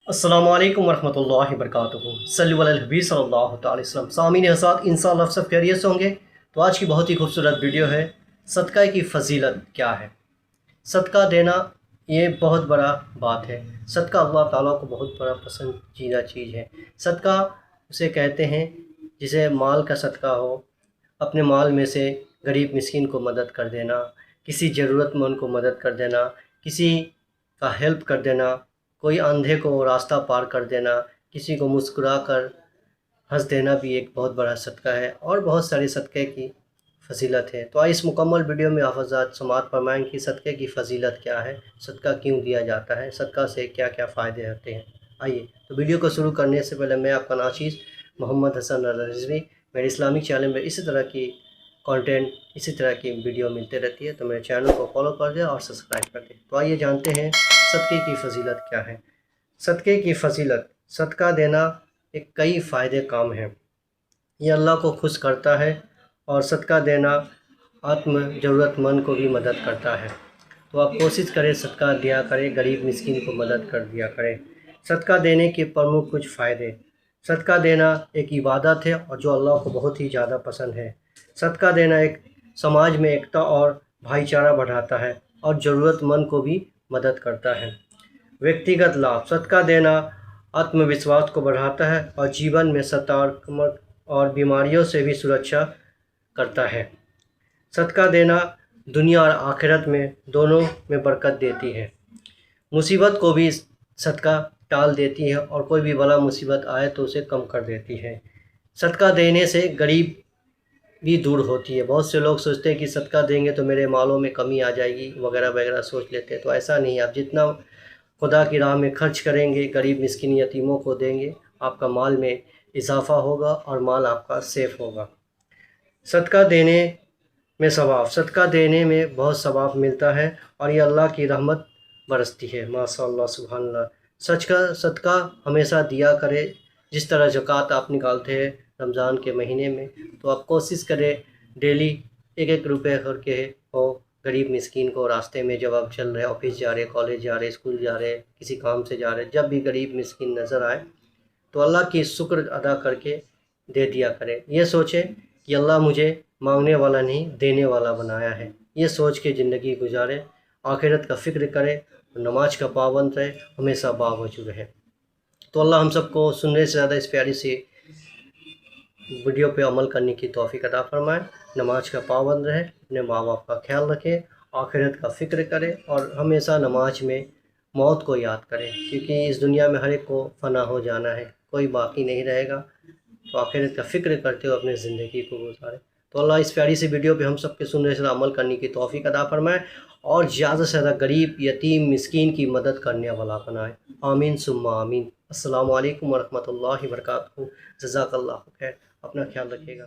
السلام علیکم ورحمۃ اللہ وبرکاتہ۔ صلی علی النبی صلی اللہ تعالی وسلم۔ سامعین حضرات، انشاءاللہ آپ سب خیریت سے ہوں گے۔ تو آج کی بہت ہی خوبصورت ویڈیو ہے، صدقہ کی فضیلت کیا ہے۔ صدقہ دینا یہ بہت بڑا بات ہے۔ صدقہ اللہ تعالیٰ کو بہت بڑا پسندیدہ چیز ہے۔ صدقہ اسے کہتے ہیں جسے مال کا صدقہ ہو، اپنے مال میں سے غریب مسکین کو مدد کر دینا، کسی ضرورت مند کو مدد کر دینا، کسی کا ہیلپ کر دینا، کوئی اندھے کو راستہ پار کر دینا، کسی کو مسکرا کر ہنس دینا بھی ایک بہت بڑا صدقہ ہے، اور بہت سارے صدقے کی فضیلت ہے۔ تو اس مکمل ویڈیو میں آپ حضرات سماعت فرمائیں کہ صدقے کی فضیلت کیا ہے، صدقہ کیوں دیا جاتا ہے، صدقہ سے کیا کیا فائدے ہوتے ہیں۔ آئیے تو ویڈیو کو شروع کرنے سے پہلے میں آپ کا ناچیز محمد حسن رضوی، میرے اسلامک چینل میں اسی طرح کی کانٹینٹ، اسی طرح کی ویڈیو ملتے رہتی ہے، تو میرے چینل کو فالو کر دیں اور سبسکرائب کر دیں۔ تو آئیے جانتے ہیں صدقے کی فضیلت کیا ہے۔ صدقے کی فضیلت، صدقہ دینا ایک کئی فائدے کام ہیں۔ یہ اللہ کو خوش کرتا ہے، اور صدقہ دینا ضرورت مند کو بھی مدد کرتا ہے۔ تو آپ کوشش کریں صدقہ دیا کریں، غریب مسکین کو مدد کر دیا کریں۔ صدقہ دینے کے پرمکھ کچھ فائدے۔ صدقہ دینا ایک عبادت ہے اور جو اللہ کو بہت ہی زیادہ پسند ہے۔ صدقہ دینا ایک سماج میں ایکتا اور بھائی چارہ بڑھاتا ہے، اور ضرورت مند کو بھی مدد کرتا ہے۔ ویکتیگت لابھ، صدقہ دینا آتم وشواس کو بڑھاتا ہے اور جیون میں سکاراتمک اور بیماریوں سے بھی سرکشا کرتا ہے۔ صدقہ دینا دنیا اور آخرت میں دونوں میں برکت دیتی ہے۔ مصیبت کو بھی صدقہ ٹال دیتی ہے، اور کوئی بھی بلا مصیبت آئے تو اسے کم کر دیتی ہے۔ صدقہ دینے سے غریب بھی دور ہوتی ہے۔ بہت سے لوگ سوچتے ہیں کہ صدقہ دیں گے تو میرے مالوں میں کمی آ جائے گی وغیرہ وغیرہ سوچ لیتے ہیں، تو ایسا نہیں ہے۔ آپ جتنا خدا کی راہ میں خرچ کریں گے، غریب مسکین یتیموں کو دیں گے، آپ کا مال میں اضافہ ہوگا اور مال آپ کا سیف ہوگا۔ صدقہ دینے میں ثواب، صدقہ دینے میں بہت ثواب ملتا ہے، اور یہ اللہ کی رحمت برستی ہے۔ ماشاء اللہ، سبحان اللہ۔ صدقہ ہمیشہ دیا کرے، جس طرح زکوٰۃ آپ نکالتے ہیں رمضان کے مہینے میں، تو آپ کوشش کریں ڈیلی 1 روپے کر کے ہو غریب مسکین کو، راستے میں جب آپ چل رہے، آفس جا رہے، کالج جا رہے، اسکول جا رہے، کسی کام سے جا رہے، جب بھی غریب مسکین نظر آئے تو اللہ کی شکر ادا کر کے دے دیا کرے۔ یہ سوچیں کہ اللہ مجھے مانگنے والا نہیں، دینے والا بنایا ہے۔ یہ سوچ کے زندگی گزارے، آخرت کا فکر کرے، نماز کا پابند رہے، ہمیشہ باوجود رہے۔ تو اللہ ہم سب کو سننے سے زیادہ اس پیاری سی ویڈیو پہ عمل کرنے کی توفیق عطا فرمائے۔ نماز کا پابند رہے، اپنے ماں باپ کا خیال رکھے، آخرت کا فکر کرے، اور ہمیشہ نماز میں موت کو یاد کرے، کیونکہ اس دنیا میں ہر ایک کو فنا ہو جانا ہے، کوئی باقی نہیں رہے گا۔ تو آخرت کا فکر کرتے ہوئے اپنے زندگی کو گزارے۔ تو اللہ اس پیاری سی ویڈیو پہ ہم سب کے سننے سے عمل کرنے کی توفیق عطا فرمائے، اور زیادہ سے زیادہ غریب یتیم مسکین کی مدد کرنے والا بنائے۔ آمین ثم آمین۔ السلام علیکم ورحمۃ اللہ وبرکاتہ۔ جزاک اللہ خیر۔ اپنا خیال رکھیے گا۔